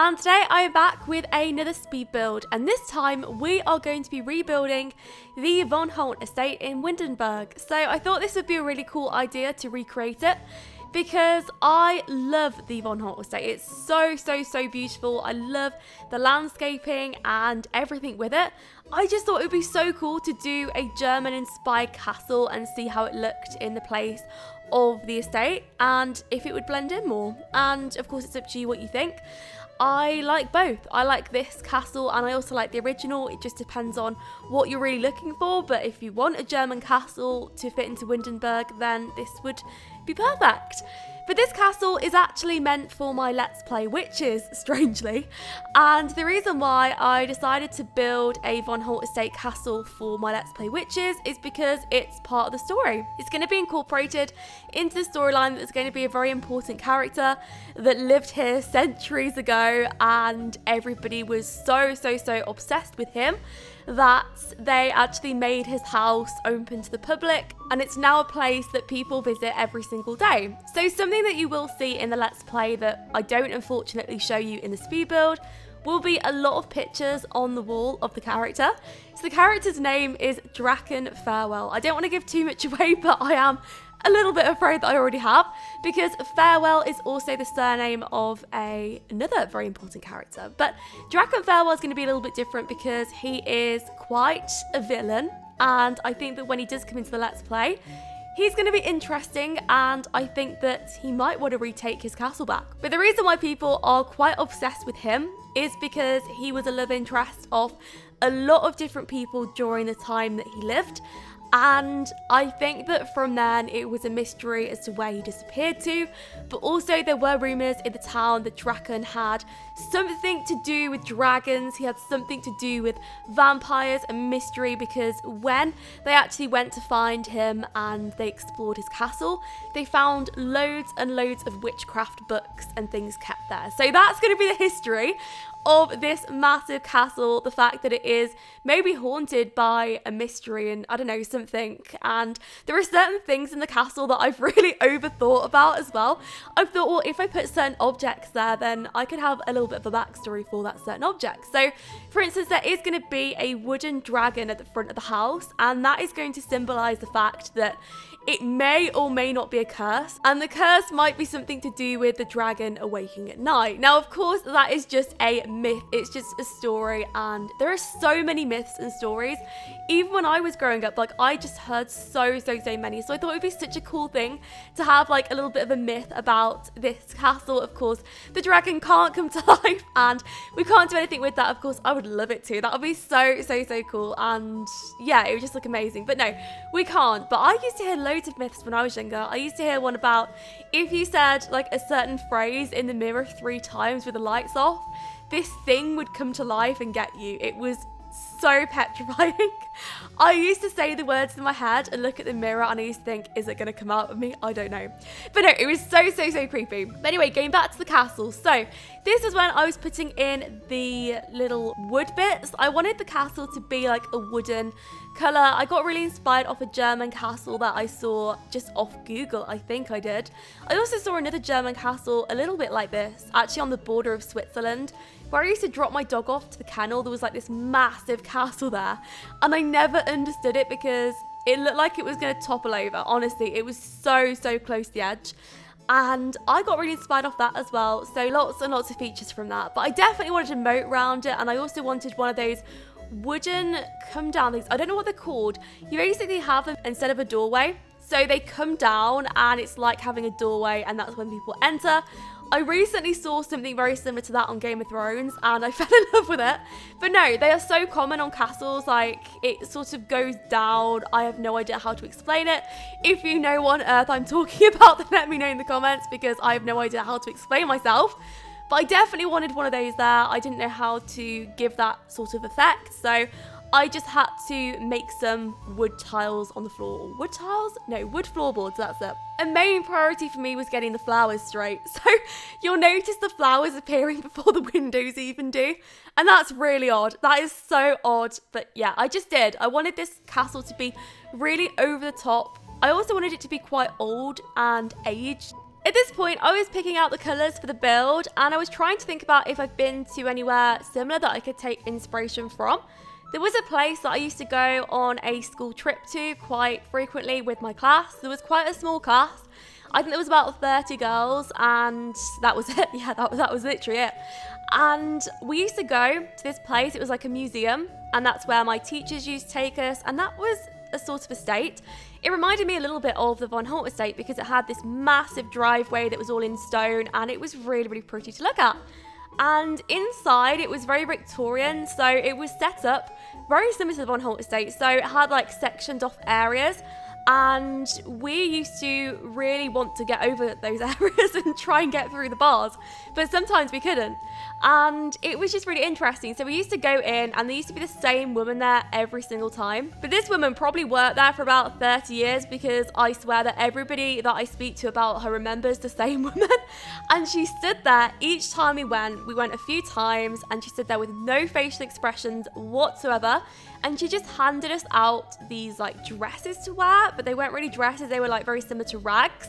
And today I am back with another speed build, and this time we are going to be rebuilding the Von Holt estate in Windenburg. So I thought this would be a really cool idea to recreate it, because I love the Von Holt estate. It's so beautiful. I love the landscaping and everything with it. I just thought it would be so cool to do a German inspired castle and see how it looked in the place of the estate and if it would blend in more. And of course it's up to you what you think. I like both. I like this castle and I also like the original. It just depends on what you're really looking for, but if you want a German castle to fit into Windenburg, then this would be perfect. But this castle is actually meant for my Let's Play Witches, strangely. And the reason why I decided to build a Von Holt estate castle for my Let's Play Witches is because it's part of the story. It's going to be incorporated into the storyline. There's going to be a very important character that lived here centuries ago, and everybody was so obsessed with him that they actually made his house open to the public, and it's now a place that people visit every single day. So something that you will see in the Let's Play that I don't unfortunately show you in the speed build will be a lot of pictures on the wall of the character. So the character's name is Draken Farewell. I don't want to give too much away, but I am a little bit afraid that I already have, because Farewell is also the surname of another very important character. But Draken Farewell is going to be a little bit different because he is quite a villain, and I think that when he does come into the Let's Play, he's going to be interesting, and I think that he might want to retake his castle back. But the reason why people are quite obsessed with him is because he was a love interest of a lot of different people during the time that he lived. And I think that from then it was a mystery as to where he disappeared to, but also there were rumours in the town that Draken had something to do with dragons. He had something to do with vampires and mystery, because when they actually went to find him and they explored his castle, they found loads and loads of witchcraft books and things kept there. So that's going to be the history of this massive castle, the fact that it is maybe haunted by a mystery and I don't know, something. And there are certain things in the castle that I've really overthought about as well. I've thought, well, if I put certain objects there, then I could have a little bit of a backstory for that certain object. So for instance, there is going to be a wooden dragon at the front of the house, and that is going to symbolize the fact that it may or may not be a curse, and the curse might be something to do with the dragon awaking at night. Now, of course, that is just a myth. It's just a story, and there are so many myths and stories. Even when I was growing up, like, I just heard so many. So I thought it would be such a cool thing to have like a little bit of a myth about this castle. Of course, the dragon can't come to life, and we can't do anything with that. Of course, I would love it to. That would be so cool, and yeah, it would just look amazing. But no, we can't. But I used to hear loads of myths when I was younger. I used to hear one about if you said like a certain phrase in the mirror 3 times with the lights off, this thing would come to life and get you. It was so petrifying. I used to say the words in my head and look at the mirror, and I used to think, is it going to come out of me? I don't know. But no, it was so creepy. But anyway, going back to the castle. So this is when I was putting in the little wood bits. I wanted the castle to be like a wooden colour. I got really inspired off a German castle that I saw just off Google, I think I did. I also saw another German castle a little bit like this, actually on the border of Switzerland, where I used to drop my dog off to the kennel. There was like this massive castle there, and I never understood it because it looked like it was going to topple over. Honestly, it was so close to the edge, and I got really inspired off that as well. So lots and lots of features from that, but I definitely wanted a moat around it, and I also wanted one of those wooden come down things. I don't know what they're called. You basically have them instead of a doorway, so they come down and it's like having a doorway, and that's when people enter. I recently saw something very similar to that on Game of Thrones, and I fell in love with it. But no, they are so common on castles, like it sort of goes down. I have no idea how to explain it. If you know what on earth I'm talking about, then let me know in the comments, because I have no idea how to explain myself. But I definitely wanted one of those there. I didn't know how to give that sort of effect, so I just had to make some wood tiles on the floor. Wood tiles? No, wood floorboards, that's it. A main priority for me was getting the flowers straight. So you'll notice the flowers appearing before the windows even do. And that's really odd. That is so odd. But yeah, I just did. I wanted this castle to be really over the top. I also wanted it to be quite old and aged. At this point, I was picking out the colours for the build, and I was trying to think about if I've been to anywhere similar that I could take inspiration from. There was a place that I used to go on a school trip to quite frequently with my class. There was quite a small class. I think there was about 30 girls, and that was it. Yeah, that was literally it. And we used to go to this place. It was like a museum, and that's where my teachers used to take us, and that was a sort of estate. It reminded me a little bit of the Von Holt estate because it had this massive driveway that was all in stone, and it was really, really pretty to look at. And inside it was very Victorian, so it was set up very similar to the Von Holt estate. So it had like sectioned off areas, and we used to really want to get over those areas and try and get through the bars, but sometimes we couldn't. And it was just really interesting. So we used to go in, and there used to be the same woman there every single time. But this woman probably worked there for about 30 years because I swear that everybody that I speak to about her remembers the same woman. And she stood there each time we went a few times, and she stood there with no facial expressions whatsoever. And she just handed us out these like dresses to wear, but they weren't really dresses, they were like very similar to rags.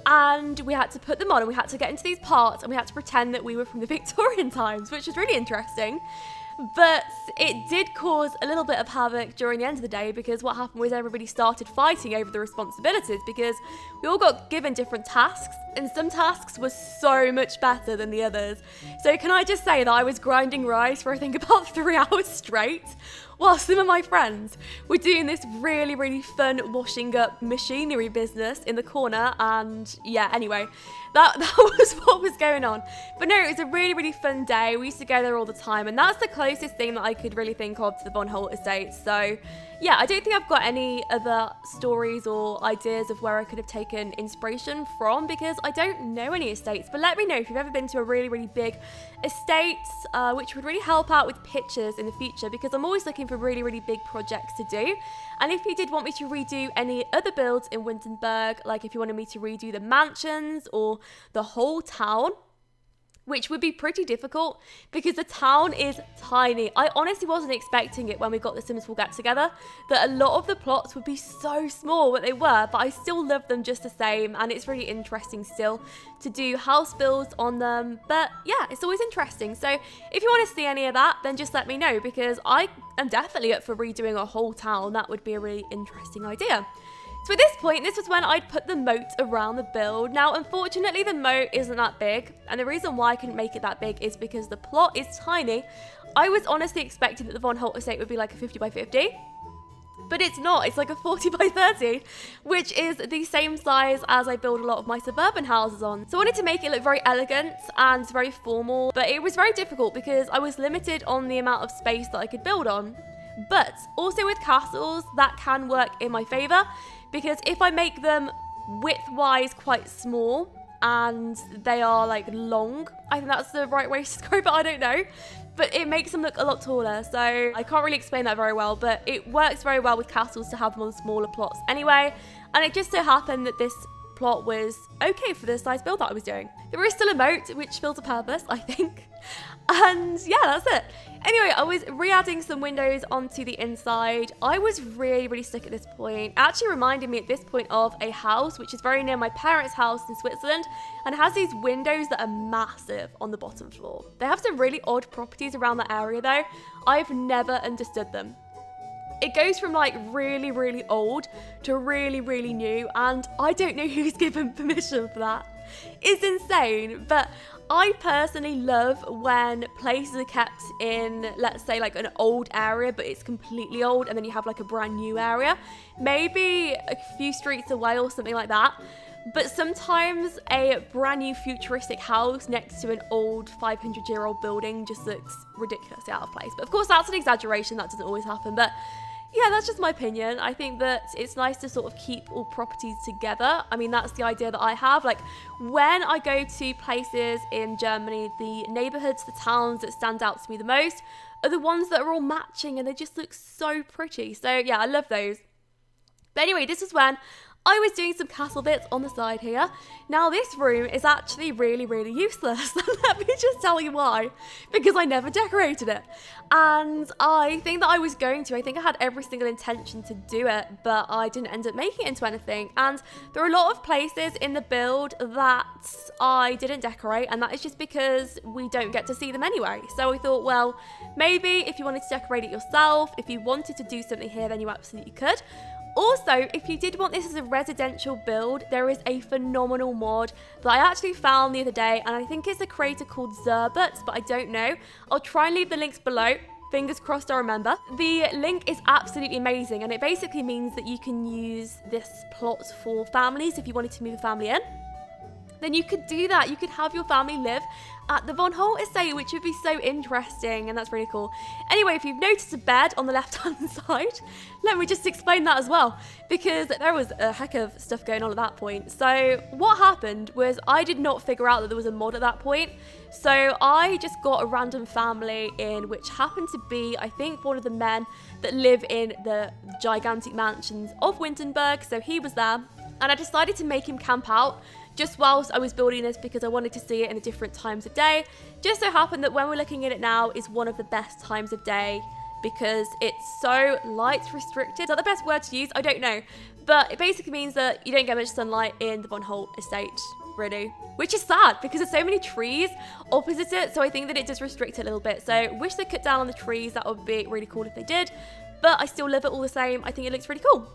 And we had to put them on, and we had to get into these parts, and we had to pretend that we were from the Victorian times, which was really interesting. But it did cause a little bit of havoc during the end of the day, because what happened was everybody started fighting over the responsibilities, because we all got given different tasks, and some tasks were so much better than the others. So can I just say that I was grinding rice for I think about 3 hours straight, while some of my friends were doing this really, really fun washing up machinery business in the corner. And yeah, anyway, that was what was going on. But no, it was a really, really fun day. We used to go there all the time, and that's the closest thing that I could really think of to the Von Holt estate. So yeah, I don't think I've got any other stories or ideas of where I could have taken inspiration from, because I don't know any estates. But let me know if you've ever been to a really, really big estate, which would really help out with pictures in the future, because I'm always looking for really, really big projects to do. And if you did want me to redo any other builds in Windenburg, like if you wanted me to redo the mansions or the whole town, which would be pretty difficult because the town is tiny. I honestly wasn't expecting it when we got the Sims Will Get Together, that a lot of the plots would be so small, but they were, but I still love them just the same, and it's really interesting still to do house builds on them. But yeah, it's always interesting. So if you want to see any of that, then just let me know, because I am definitely up for redoing a whole town. That would be a really interesting idea. So at this point, this was when I'd put the moat around the build. Now, unfortunately, the moat isn't that big. And the reason why I couldn't make it that big is because the plot is tiny. I was honestly expecting that the Von Holt estate would be like a 50 by 50. But it's not. It's like a 40 by 30, which is the same size as I build a lot of my suburban houses on. So I wanted to make it look very elegant and very formal. But it was very difficult because I was limited on the amount of space that I could build on. But also with castles, that can work in my favour, because if I make them width-wise quite small and they are like long, I think that's the right way to describe it, I don't know, but it makes them look a lot taller. So I can't really explain that very well, but it works very well with castles to have them on smaller plots anyway. And it just so happened that this plot was okay for the size build that I was doing. There is still a moat, which fills a purpose, I think. And yeah, that's it. Anyway, I was re-adding some windows onto the inside. I was really, really stuck at this point. It actually reminded me at this point of a house, which is very near my parents' house in Switzerland, and it has these windows that are massive on the bottom floor. They have some really odd properties around that area though. I've never understood them. It goes from like really, really old to really, really new, and I don't know who's given permission for that. It's insane, but I personally love when places are kept in, let's say, like an old area, but it's completely old, and then you have like a brand new area, maybe a few streets away or something like that. But sometimes a brand new futuristic house next to an old 500-year-old building just looks ridiculously out of place. But of course, that's an exaggeration. That doesn't always happen. But yeah, that's just my opinion. I think that it's nice to sort of keep all properties together. I mean, that's the idea that I have. Like, when I go to places in Germany, the neighborhoods, the towns that stand out to me the most are the ones that are all matching, and they just look so pretty. So yeah, I love those. But anyway, this is when I was doing some castle bits on the side here. Now this room is actually really, really useless. Let me just tell you why. Because I never decorated it. And I think that I was going to. I think I had every single intention to do it, but I didn't end up making it into anything. And there are a lot of places in the build that I didn't decorate, and that is just because we don't get to see them anyway. So I thought, well, maybe if you wanted to decorate it yourself, if you wanted to do something here, then you absolutely could. Also, if you did want this as a residential build, there is a phenomenal mod that I actually found the other day, and I think it's a creator called Zerbuts, but I don't know. I'll try and leave the links below. Fingers crossed I remember. The link is absolutely amazing, and it basically means that you can use this plot for families if you wanted to move a family in. Then you could do that. You could have your family live at the Von Holt estate, which would be so interesting, and that's really cool. Anyway, if you've noticed a bed on the left-hand side, let me just explain that as well, because there was a heck of stuff going on at that point. So what happened was I did not figure out that there was a mod at that point. So I just got a random family in, which happened to be, I think, one of the men that live in the gigantic mansions of Windenburg. So he was there, and I decided to make him camp out just whilst I was building this because I wanted to see it in the different times of day. Just so happened that when we're looking at it now is one of the best times of day because it's so light restricted. Is that the best word to use? I don't know. But it basically means that you don't get much sunlight in the Von Holt estate, really. Which is sad because there's so many trees opposite it. So I think that it does restrict it a little bit. So wish they cut down on the trees. That would be really cool if they did. But I still love it all the same. I think it looks really cool.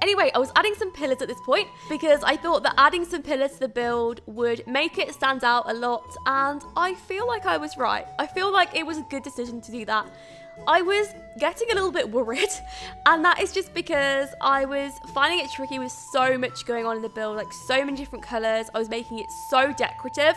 Anyway, I was adding some pillars at this point because I thought that adding some pillars to the build would make it stand out a lot, and I feel like I was right. I feel like it was a good decision to do that. I was getting a little bit worried, and that is just because I was finding it tricky with so much going on in the build, like so many different colours. I was making it so decorative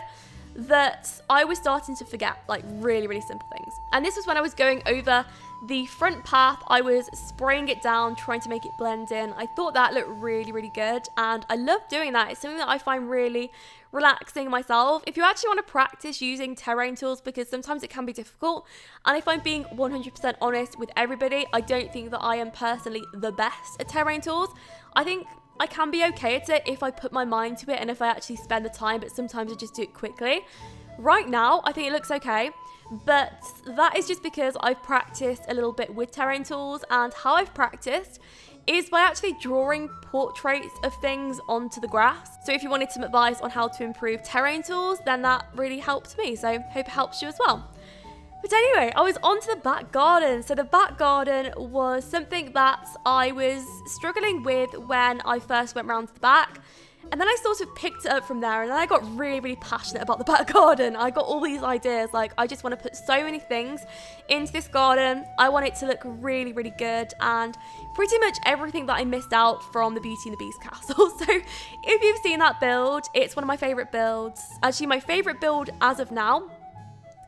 that I was starting to forget like really, really simple things. And this was when I was going over the front path. I was spraying it down, trying to make it blend in. I thought that looked really, really good, and I love doing that. It's something that I find really relaxing myself. If you actually want to practice using terrain tools, because sometimes it can be difficult, and if I'm being 100% honest with everybody, I don't think that I am personally the best at terrain tools. I think I can be okay at it if I put my mind to it and if I actually spend the time, but sometimes I just do it quickly. Right now, I think it looks okay, but that is just because I've practiced a little bit with terrain tools, and how I've practiced is by actually drawing portraits of things onto the grass. So if you wanted some advice on how to improve terrain tools, then that really helped me. So hope it helps you as well. But anyway, I was onto the back garden. So the back garden was something that I was struggling with when I first went round to the back. And then I sort of picked it up from there, and then I got really, really passionate about the back garden. I got all these ideas, like I just want to put so many things into this garden. I want it to look really, really good, and pretty much everything that I missed out from the Beauty and the Beast castle. So if you've seen that build, it's one of my favourite builds. Actually, my favourite build as of now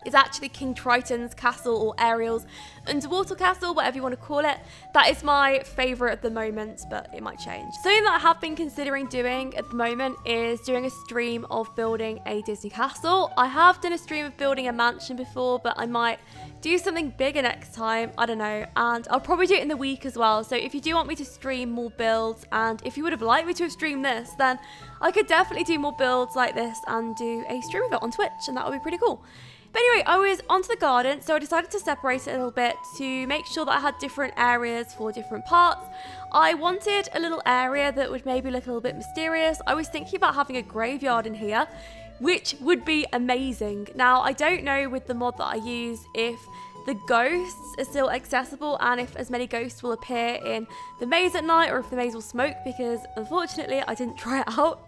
is actually King Triton's castle, or Ariel's underwater castle, whatever you want to call it. That is my favourite at the moment, but it might change. Something that I have been considering doing at the moment is doing a stream of building a Disney castle. I have done a stream of building a mansion before, but I might do something bigger next time. I don't know, and I'll probably do it in the week as well. So if you do want me to stream more builds, and if you would have liked me to have streamed this, then I could definitely do more builds like this and do a stream of it on Twitch, and that would be pretty cool. But anyway, I was onto the garden, so I decided to separate it a little bit to make sure that I had different areas for different parts. I wanted a little area that would maybe look a little bit mysterious. I was thinking about having a graveyard in here, which would be amazing. Now, I don't know with the mod that I use if the ghosts are still accessible and if as many ghosts will appear in the maze at night, or if the maze will smoke, because unfortunately I didn't try it out,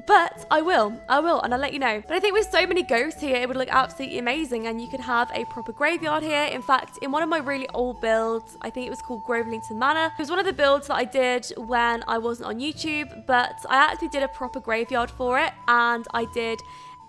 but I will, and I'll let you know. But I think with so many ghosts here, it would look absolutely amazing, and you could have a proper graveyard here. In fact, in one of my really old builds, I think it was called Grovelington Manor, it was one of the builds that I did when I wasn't on YouTube, but I actually did a proper graveyard for it, and I did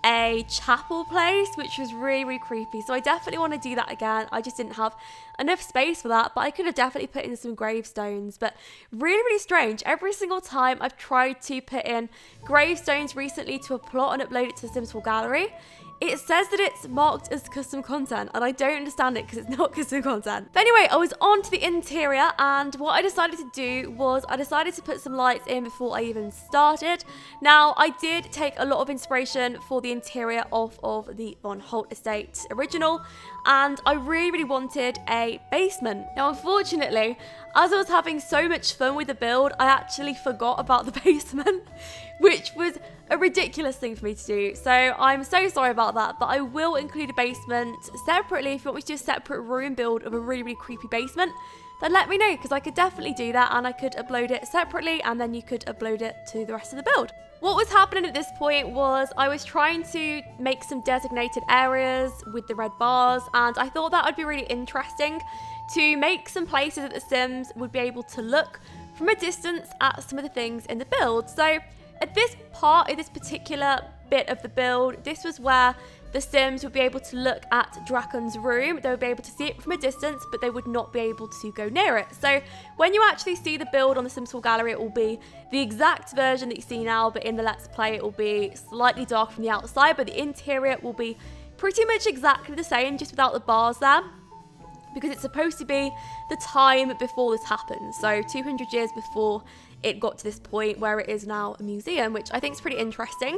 a chapel place, which was really, really creepy. So I definitely want to do that again. I just didn't have enough space for that, but I could have definitely put in some gravestones. But really, really strange. Every single time I've tried to put in gravestones recently to a plot and upload it to the Sims 4 gallery, it says that it's marked as custom content, and I don't understand it because it's not custom content. But anyway, I was on to the interior, and what I decided to do was I decided to put some lights in before I even started. Now, I did take a lot of inspiration for the interior off of the Von Holt Estate original, and I really, really wanted a basement. Now, unfortunately, as I was having so much fun with the build, I actually forgot about the basement, which was a ridiculous thing for me to do. So I'm so sorry about that, but I will include a basement separately. If you want me to do a separate room build of a really, really creepy basement, then let me know, because I could definitely do that, and I could upload it separately, and then you could upload it to the rest of the build. What was happening at this point was I was trying to make some designated areas with the red bars, and I thought that would be really interesting to make some places that the Sims would be able to look from a distance at some of the things in the build. So at this part, in this particular bit of the build, this was where the Sims would be able to look at Drakon's room. They would be able to see it from a distance, but they would not be able to go near it. So when you actually see the build on the Sims 4 gallery, it will be the exact version that you see now, but in the Let's Play, it will be slightly dark from the outside, but the interior will be pretty much exactly the same, just without the bars there, because it's supposed to be the time before this happened. So 200 years before it got to this point where it is now a museum, which I think is pretty interesting.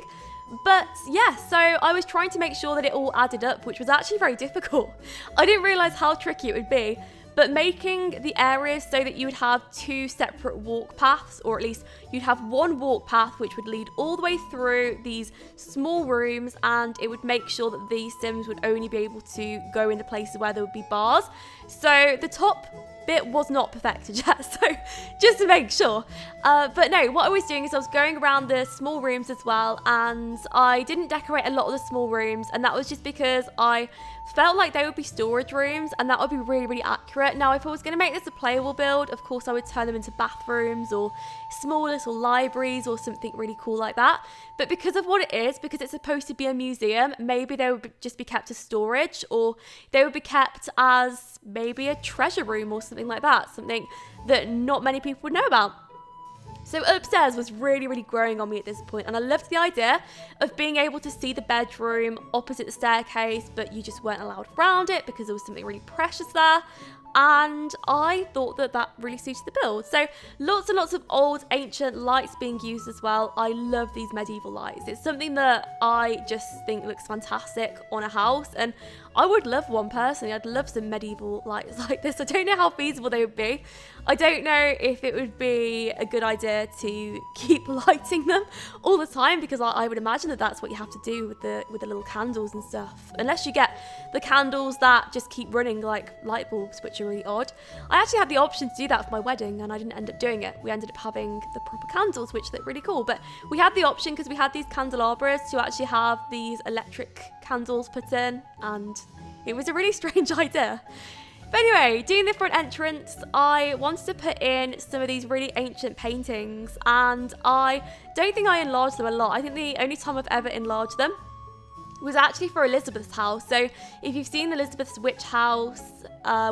But yeah, so I was trying to make sure that it all added up, which was actually very difficult. I didn't realize how tricky it would be, but making the areas so that you would have two separate walk paths, or at least you'd have one walk path which would lead all the way through these small rooms, and it would make sure that these Sims would only be able to go in the places where there would be bars. So the top bit was not perfected yet, so just to make sure. But no, what I was doing is I was going around the small rooms as well, and I didn't decorate a lot of the small rooms, and that was just because I felt like they would be storage rooms, and that would be really, really accurate. Now, if I was going to make this a playable build, of course I would turn them into bathrooms or small little libraries or something really cool like that. But because of what it is, because it's supposed to be a museum, maybe they would just be kept as storage, or they would be kept as maybe a treasure room or something like that, something that not many people would know about. So upstairs was really, really growing on me at this point, and I loved the idea of being able to see the bedroom opposite the staircase, but you just weren't allowed around it because there was something really precious there. And I thought that that really suited the build. So lots and lots of old ancient lights being used as well. I love these medieval lights. It's something that I just think looks fantastic on a house, and I would love one personally. I'd love some medieval lights like this. I don't know how feasible they would be. I don't know if it would be a good idea to keep lighting them all the time, because I would imagine that that's what you have to do with the little candles and stuff, unless you get the candles that just keep running like light bulbs, which are really odd. I actually had the option to do that for my wedding, and I didn't end up doing it. We ended up having the proper candles, which look really cool, but we had the option because we had these candelabras to actually have these electric candles put in, and it was a really strange idea. But anyway, doing the front entrance, I wanted to put in some of these really ancient paintings, and I don't think I enlarged them a lot. I think the only time I've ever enlarged them was actually for Elizabeth's house. So if you've seen Elizabeth's witch house,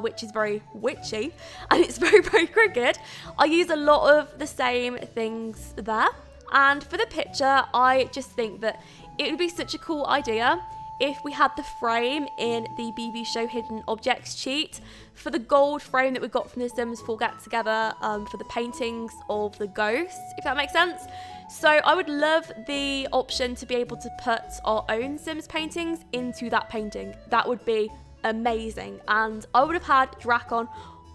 which is very witchy, and it's very, very crooked, I use a lot of the same things there. And for the picture, I just think that it would be such a cool idea if we had the frame in the BB Show Hidden Objects cheat for the gold frame that we got from the Sims 4 Get Together, for the paintings of the ghosts, if that makes sense. So I would love the option to be able to put our own Sims paintings into that painting. That would be amazing. And I would have had Drakon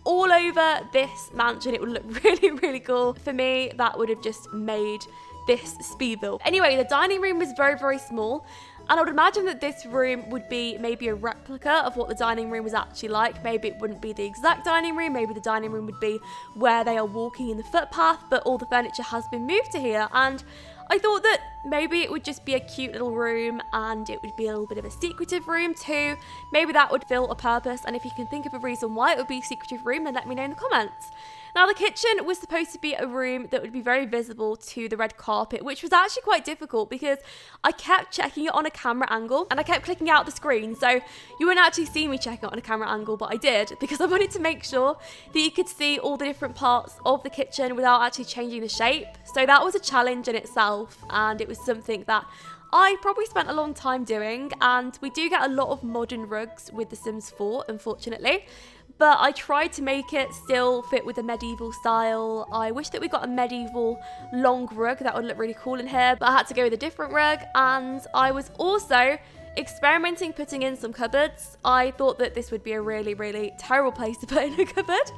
all over this mansion. It would look really, really cool. For me, that would have just made this speed build. Anyway, the dining room was very, very small, and I would imagine that this room would be maybe a replica of what the dining room was actually like. Maybe it wouldn't be the exact dining room. Maybe the dining room would be where they are walking in the footpath, but all the furniture has been moved to here. And I thought that maybe it would just be a cute little room, and it would be a little bit of a secretive room too. Maybe that would fill a purpose, and if you can think of a reason why it would be a secretive room, then let me know in the comments. Now, the kitchen was supposed to be a room that would be very visible to the red carpet, which was actually quite difficult because I kept checking it on a camera angle and I kept clicking out the screen. So you wouldn't actually see me check it on a camera angle, but I did because I wanted to make sure that you could see all the different parts of the kitchen without actually changing the shape. So that was a challenge in itself, and it was something that I probably spent a long time doing, and we do get a lot of modern rugs with The Sims 4, unfortunately. But I tried to make it still fit with the medieval style. I wish that we got a medieval long rug. That would look really cool in here, but I had to go with a different rug. And I was also experimenting putting in some cupboards. I thought that this would be a really, really terrible place to put in a cupboard.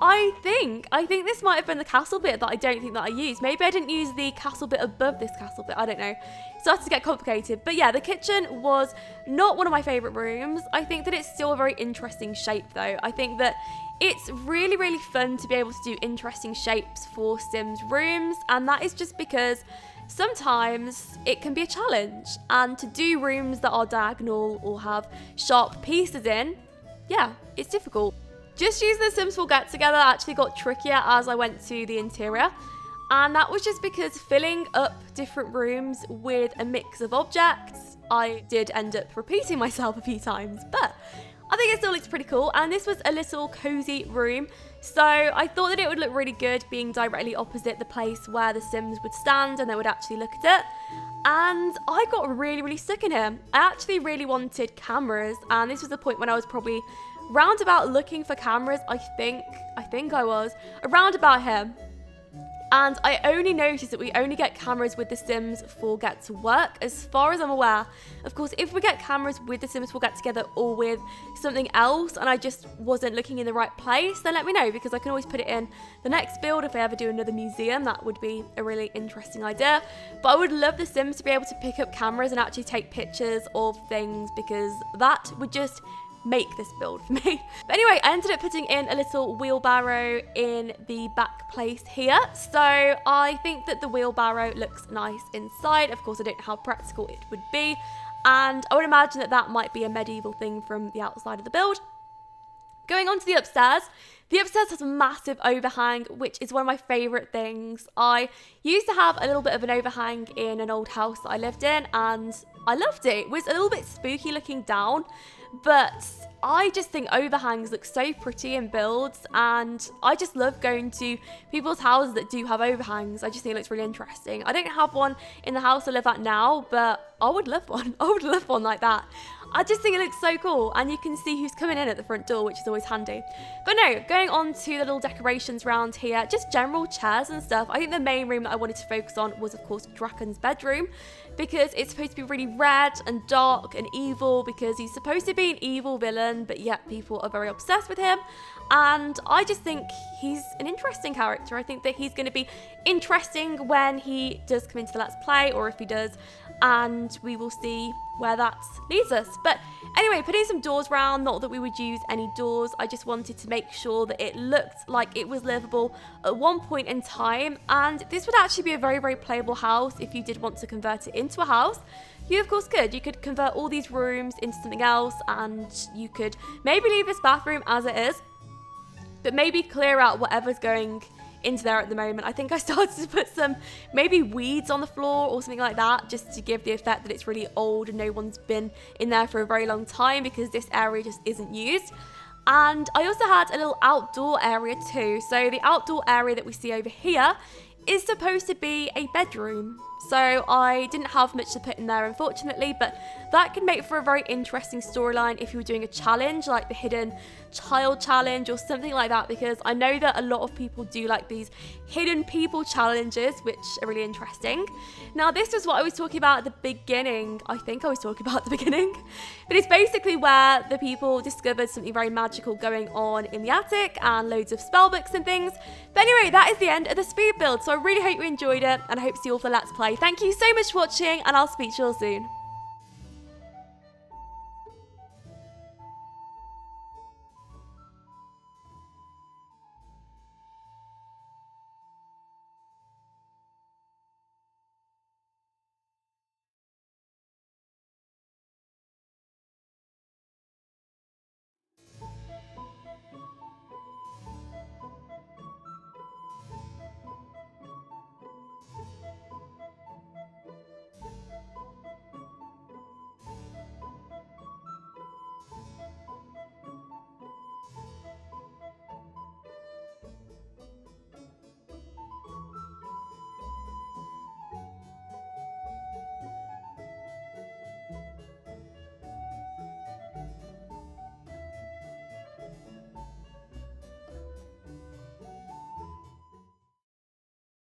I think this might have been the castle bit that I don't think that I used. Maybe I didn't use the castle bit above this castle bit. I don't know. It started to get complicated. But yeah, the kitchen was not one of my favourite rooms. I think that it's still a very interesting shape though. I think that it's really, really fun to be able to do interesting shapes for Sims rooms. And that is just because sometimes it can be a challenge. And to do rooms that are diagonal or have sharp pieces in, yeah, it's difficult. Just using the Sims 4 Get Together actually got trickier as I went to the interior, and that was just because filling up different rooms with a mix of objects, I did end up repeating myself a few times, but I think it still looks pretty cool. And this was a little cozy room, so I thought that it would look really good being directly opposite the place where the Sims would stand and they would actually look at it. And I got really, really stuck in here. I actually really wanted cameras, and this was the point when I was probably roundabout looking for cameras. I think I was around about here, and I only noticed that we only get cameras with the Sims 4 Get to Work, as far as I'm aware. Of course, if we get cameras with the Sims 4 Get Together or with something else and I just wasn't looking in the right place, then let me know, because I can always put it in the next build if I ever do another museum. That would be a really interesting idea. But I would love the Sims to be able to pick up cameras and actually take pictures of things, because that would just make this build for me. But anyway, I ended up putting in a little wheelbarrow in the back place here. So I think that the wheelbarrow looks nice inside. Of course, I don't know how practical it would be, and I would imagine that that might be a medieval thing from the outside of the build. Going on to the upstairs. The upstairs has a massive overhang, which is one of my favourite things. I used to have a little bit of an overhang in an old house that I lived in, and I loved it. It was a little bit spooky looking down, but I just think overhangs look so pretty in builds, and I just love going to people's houses that do have overhangs. I just think it looks really interesting. I don't have one in the house I live at now, but I would love one. I would love one like that. I just think it looks so cool, and you can see who's coming in at the front door, which is always handy. But no, going on to the little decorations around here, just general chairs and stuff. I think the main room that I wanted to focus on was, of course, Draken's bedroom, because it's supposed to be really red and dark and evil, because he's supposed to be an evil villain, but yet people are very obsessed with him. And I just think he's an interesting character. I think that he's going to be interesting when he does come into the Let's Play, or if he does, and we will see where that leads us. But anyway, putting some doors around, not that we would use any doors, I just wanted to make sure that it looked like it was livable at one point in time. And this would actually be a very, very playable house if you did want to convert it into a house. You of course could. You could convert all these rooms into something else, and you could maybe leave this bathroom as it is, but maybe clear out whatever's going into there at the moment. I think I started to put some maybe weeds on the floor or something like that, just to give the effect that it's really old and no one's been in there for a very long time, because this area just isn't used. And I also had a little outdoor area too. So the outdoor area that we see over here is supposed to be a bedroom. So I didn't have much to put in there, unfortunately, but that could make for a very interesting storyline if you were doing a challenge like the hidden child challenge or something like that, because I know that a lot of people do like these hidden people challenges, which are really interesting. Now, this is what I was talking about at the beginning. I think I was talking about at the beginning, but it's basically where the people discovered something very magical going on in the attic and loads of spell books and things. But anyway, that is the end of the speed build. So I really hope you enjoyed it, and I hope to see you all for Let's Play. Thank you so much for watching, and I'll speak to you all soon.